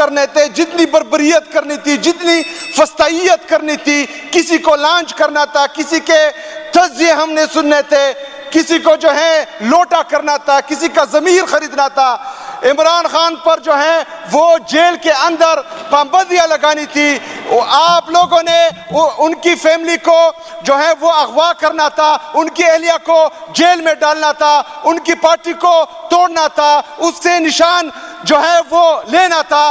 करने थे, जितनी बर्बरियत करनी थी, जितनी फस्ताइयत करनी थी, किसी को लांच करना था, किसी के तज़्ज़िये हमने सुनने थे, किसी को जो है लोटा करना था, किसी का ज़मीर खरीदना था। इमरान खान पर जो है वो जेल के अंदर पाबंदियां लगानी थी। आप लोगों ने उनकी फैमिली को जो है वो अगवा करना था, उनकी अहलिया को जेल में डालना था, उनकी पार्टी को तोड़ना था, उससे निशान जो है वो लेना था।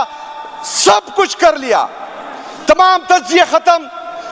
सब कुछ कर लिया, तमाम तज़्ज़िये खत्म,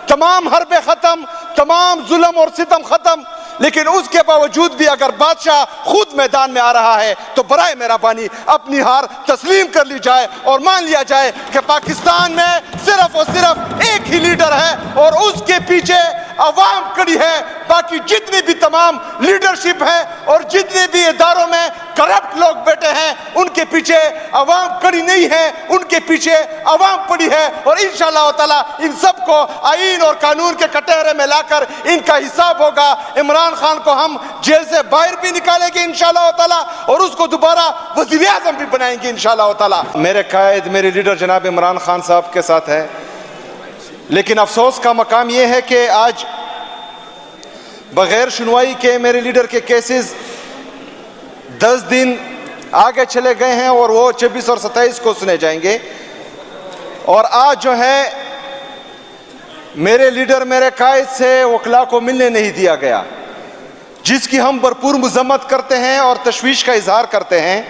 तमाम हरबे खत्म, तमाम जुल्म और सितम खत्म। लेकिन उसके बावजूद भी अगर बादशाह खुद मैदान में आ रहा है तो बराए मेहरबानी अपनी हार तस्लीम कर ली जाए और मान लिया जाए कि पाकिस्तान में सिर्फ और सिर्फ एक ही लीडर है और उसके पीछे अवाम खड़ी है। बाकी जितनी भी तमाम लीडरशिप है और जितने भी इदारों में करप्ट लोग बैठे हैं उनके पीछे अवाम खड़ी नहीं है, उनके पीछे अवाम पड़ी है। और इंशाअल्लाह ताला इन सबको आईन और कानून के कटहरे में लाकर इनका हिसाब होगा। इमरान खान को हम जेल से बाहर भी निकालेंगे इंशाअल्लाह ताला और उसको दोबारा वज़ीर आज़म भी बनाएंगे इंशाअल्लाह ताला। मेरे कायद, मेरे लीडर जनाब इमरान खान साहब के साथ है, लेकिन अफसोस का मकाम यह है कि आज बगैर सुनवाई के मेरे लीडर के केसेस 10 दिन आगे चले गए हैं और वो 26 और 27 को सुने जाएंगे। और आज जो है मेरे लीडर, मेरे कायद से वकला को मिलने नहीं दिया गया, जिसकी हम भरपूर मजम्मत करते हैं और तशवीश का इजहार करते हैं।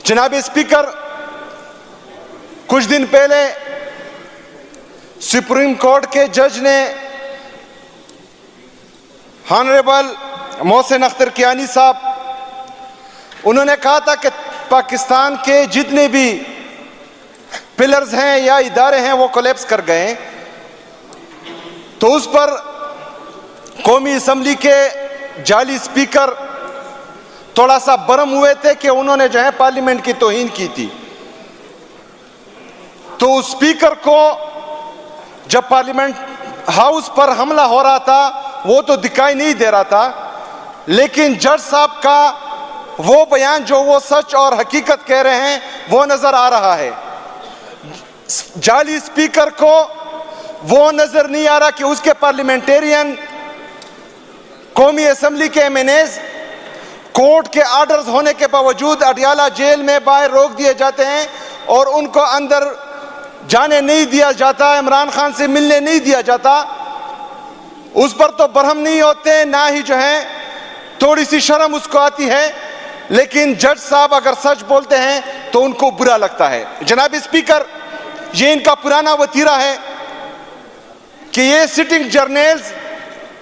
जनाब स्पीकर, कुछ दिन पहले सुप्रीम कोर्ट के जज ने ऑनरेबल मोहसिन अख्तर कियानी साहब, उन्होंने कहा था कि पाकिस्तान के जितने भी पिलर्स हैं या इदारे हैं वो कोलैप्स कर गए। तो उस पर कौमी असम्बली के जाली स्पीकर थोड़ा सा बरम हुए थे कि उन्होंने जो है पार्लियामेंट की तौहीन की थी। तो उस स्पीकर को जब पार्लियामेंट हाउस पर हमला हो रहा था वो तो दिखाई नहीं दे रहा था, लेकिन जज साहब का वो बयान जो वो सच और हकीकत कह रहे हैं वो नजर आ रहा है। जाली स्पीकर को वो नजर नहीं आ रहा कि उसके पार्लियामेंटेरियन, कौमी असम्बली के एमएनएज कोर्ट के आर्डर्स होने के बावजूद अडियाला जेल में बाहर रोक दिए जाते हैं और उनको अंदर जाने नहीं दिया जाता, इमरान खान से मिलने नहीं दिया जाता। उस पर तो बरहम नहीं होते, ना ही जो है थोड़ी सी शर्म उसको आती है। लेकिन जज साहब अगर सच बोलते हैं तो उनको बुरा लगता है। जनाब स्पीकर, ये इनका पुराना वतीरा है कि ये सिटिंग जर्नल्स,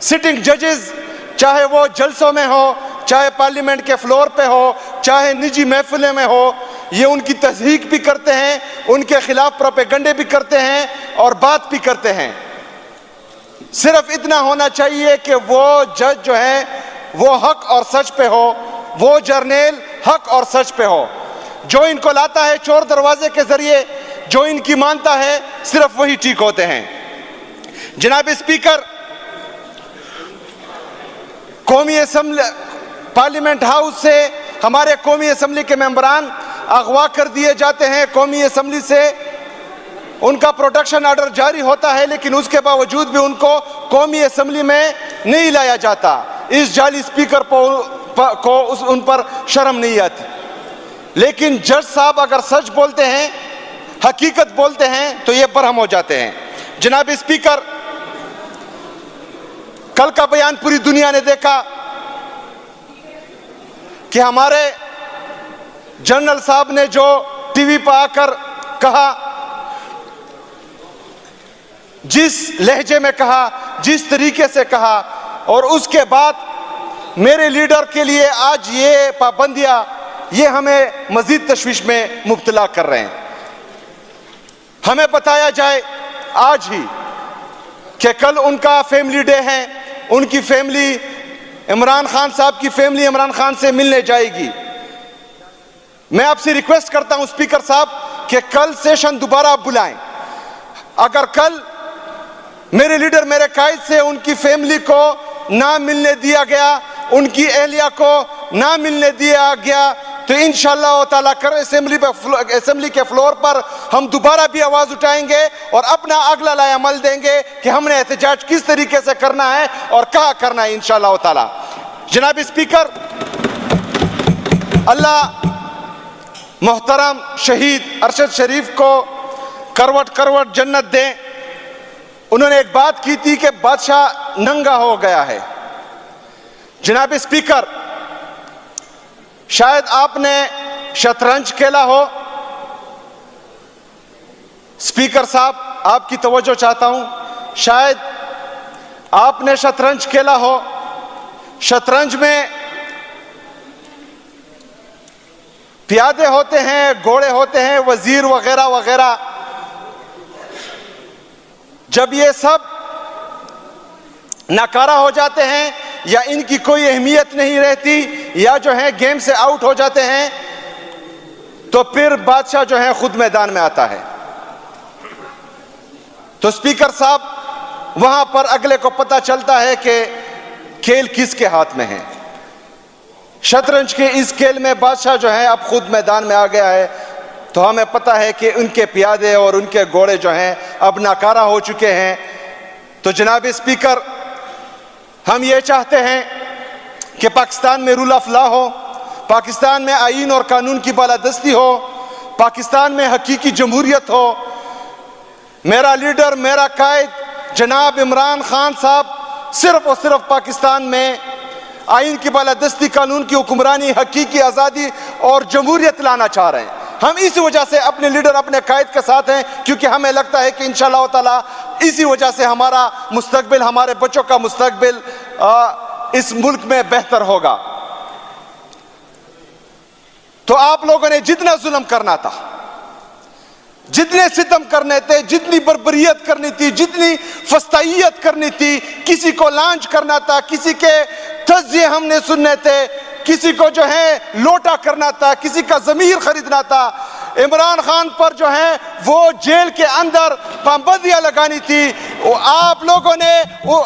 सिटिंग जजेस, चाहे वो जलसों में हो, चाहे पार्लियामेंट के फ्लोर पे हो, चाहे निजी महफिलों में हो, ये उनकी तस्दीक भी करते हैं, उनके खिलाफ प्रोपेगेंडे भी करते हैं और बात भी करते हैं। सिर्फ इतना होना चाहिए कि वो जज जो है वो हक और सच पे हो, वो जर्नल हक और सच पे हो। जो इनको लाता है चोर दरवाजे के जरिए, जो इनकी मानता है, सिर्फ वही ठीक होते हैं। जनाब स्पीकर, कौमी असम्बली पार्लियामेंट हाउस से हमारे कौमी असम्बली के मेंबरान अगवा कर दिए जाते हैं। कौमी असम्बली से उनका प्रोटेक्शन ऑर्डर जारी होता है, लेकिन उसके बावजूद भी उनको कौमी असम्बली में नहीं लाया जाता। इस जाली स्पीकर को उन पर शर्म नहीं आती। लेकिन जज साहब अगर सच बोलते हैं, हकीकत बोलते हैं, तो ये बरहम हो जाते हैं। जनाब स्पीकर, कल का बयान पूरी दुनिया ने देखा कि हमारे जनरल साहब ने जो टीवी पर आकर कहा, जिस लहजे में कहा, जिस तरीके से कहा, और उसके बाद मेरे लीडर के लिए आज ये पाबंदियां, ये हमें मजीद तशवीश में मुब्तला कर रहे हैं। हमें बताया जाए आज ही कि कल उनका फैमिली डे है, उनकी फैमिली, इमरान खान साहब की फैमिली इमरान खान से मिलने जाएगी। मैं आपसे रिक्वेस्ट करता हूं स्पीकर साहब कि कल सेशन दोबारा बुलाएं। अगर कल मेरे लीडर, मेरे कायद से उनकी फैमिली को ना मिलने दिया गया, उनकी अहलिया को ना मिलने दिया गया, तो तो इंशाअल्लाह ताला कर असेंबली के फ्लोर पर हम दोबारा भी आवाज उठाएंगे और अपना अगला लाए अमल देंगे कि हमने एहतजाज किस तरीके से करना है और कहाँ करना है इंशाअल्लाह ताला। जनाब स्पीकर, अल्लाह मोहतरम शहीद अरशद शरीफ को करवट करवट जन्नत दे। उन्होंने एक बात की थी कि बादशाह नंगा हो गया है। जनाब स्पीकर, शायद आपने शतरंज खेला हो। स्पीकर साहब, आपकी तवज्जो चाहता हूं, शायद आपने शतरंज खेला हो। शतरंज में प्यादे होते हैं, घोड़े होते हैं, वजीर वगैरह वगैरह। जब ये सब नाकारा हो जाते हैं या इनकी कोई अहमियत नहीं रहती या जो है गेम से आउट हो जाते हैं, तो फिर बादशाह जो है खुद मैदान में आता है। तो स्पीकर साहब, वहां पर अगले को पता चलता है कि खेल किसके हाथ में है। शतरंज के इस खेल में बादशाह जो है अब खुद मैदान में आ गया है, तो हमें पता है कि उनके प्यादे और उनके घोड़े जो हैं अब नाकारा हो चुके हैं। तो जनाब स्पीकर, हम ये चाहते हैं कि पाकिस्तान में रूल ऑफ लॉ हो, पाकिस्तान में आईन और कानून की बालादस्ती हो, पाकिस्तान में हकीकी जमहूरियत हो। मेरा लीडर, मेरा कायद जनाब इमरान खान साहब सिर्फ और सिर्फ पाकिस्तान में आईन की बालादस्ती, कानून की हुक्मरानी, हकीकी आज़ादी और जमहूरियत लाना चाह रहे हैं। हम इसी वजह से अपने लीडर, अपने कायद के साथ हैं, क्योंकि हमें लगता है कि इंशाअल्लाह ताला इसी वजह से हमारा मुस्तकबिल, हमारे बच्चों का मुस्तकबिल इस मुल्क में बेहतर होगा। तो आप लोगों ने जितना जुल्म करना था, जितने सितम करने थे, जितनी बर्बरियत करनी थी, जितनी फस्ताइयत करनी थी, किसी को लांच करना था, किसी के तज़्ज़िये हमने सुनने थे, किसी को जो है लोटा करना था, किसी का ज़मीर खरीदना था, इमरान खान पर जो है वो जेल के अंदर पाबंदियां लगानी थी। वो आप लोगों ने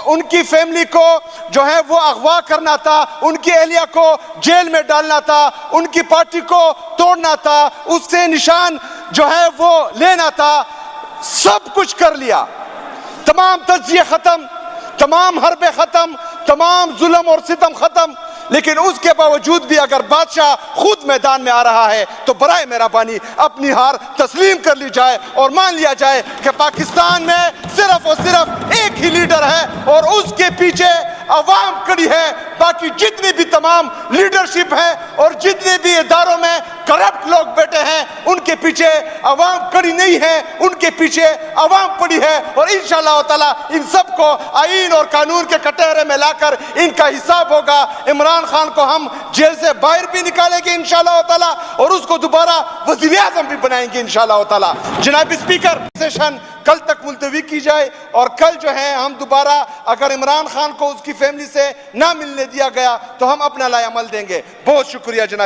उनकी फैमिली को जो है वो अगवा करना था, उनकी एहलिया को जेल में डालना था, उनकी पार्टी को तोड़ना था, उससे निशान जो है वो लेना था। सब कुछ कर लिया, तमाम तज़्ज़िये खत्म, तमाम हरबे खत्म, तमाम जुल्म और सितम खत्म। लेकिन उसके बावजूद भी अगर बादशाह खुद मैदान में आ रहा है तो बराए मेहरबानी अपनी हार तस्लीम कर ली जाए और मान लिया जाए कि पाकिस्तान में सिर्फ और सिर्फ एक ही लीडर है और उसके पीछे अवाम खड़ी है। बाकी जितनी भी तमाम लीडरशिप है और जितने भी इदारों में करप्ट लोग बैठे हैं, उनके पीछे अवाम खड़ी नहीं है, उनके पीछे अवाम पड़ी है। और इंशाअल्लाह ताला इन सबको आईन और कानून के कटहरे में लाकर इनका हिसाब होगा। इमरान खान को हम जेल से बाहर भी निकालेंगे इंशाअल्लाह ताला और उसको दोबारा वज़ीर आज़म भी बनाएंगे इंशाअल्लाह ताला। जनाब स्पीकर, सेशन कल तक मुलतवी की जाए और कल जो है हम दोबारा, अगर इमरान खान को उसकी फैमिली से ना मिलने दिया गया तो हम अपना लाए अमल देंगे। बहुत शुक्रिया जनाब।